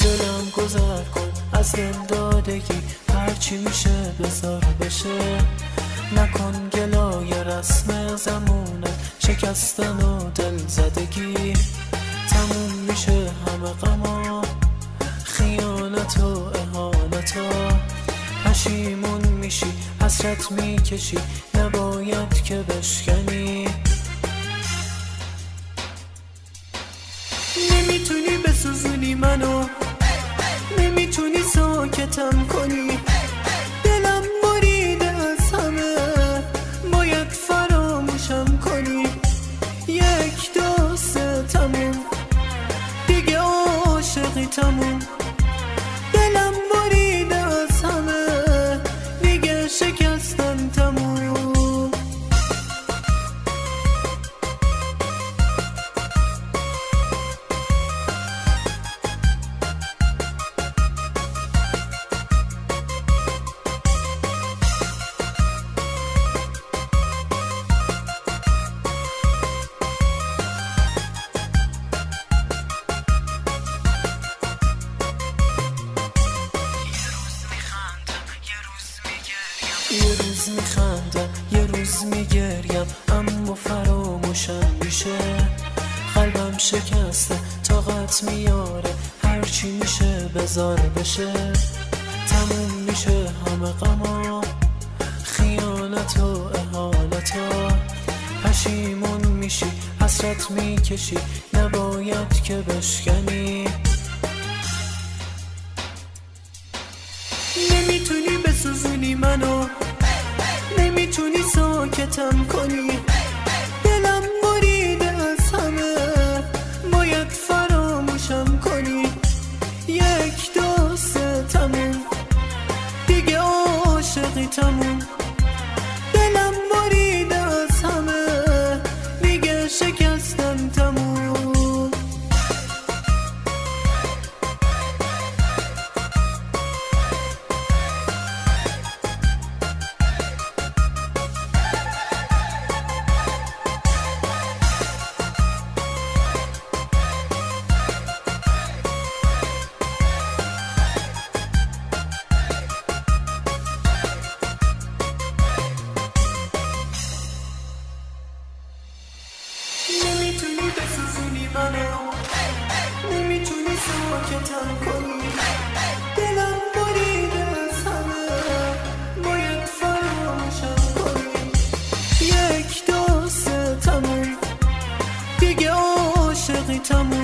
دلم گذر کن از دل دادگی، هرچی میشه بذار بشه. نکن گلای رسم زمونه، شکستن و دل زدگی. تموم میشه همه غما، خیانت و اهانتا. پشیمون میشی، حسرت میکشی، نباید که بشکنی. نمیتونی بسوزونی منو، نمیتونی ساکتم کنی. دلم بریده از همه، باید فراموشم کنی. یک دو سه تموم، دیگه عاشقی تموم. دلم بریده از همه، دیگه شکستن تموم. یه روز میخندم یه روز میگریم، اما فراموشم میشه. قلبم شکسته طاقت میاره، هرچی میشه بذار بشه. تموم میشه همه غما، خیانت و اهانتا. پشیمون میشی، حسرت میکشی، نباید که بشکنی. نمیتونی بسوزونی منو، نمیتونی ساکتم کنی. دلم بریده از همه، باید فراموشم کنی. یک دو سه تموم، دیگه عاشقی تموم. دلم بریده از همه، دیگه شکستم تموم. نمیتونی بسوزونی منو، نمیتونی ساکتم کنی. دلم بریده از همه، باید فراموشم کنی. یک دو سه تموم، دیگه عاشقی تموم.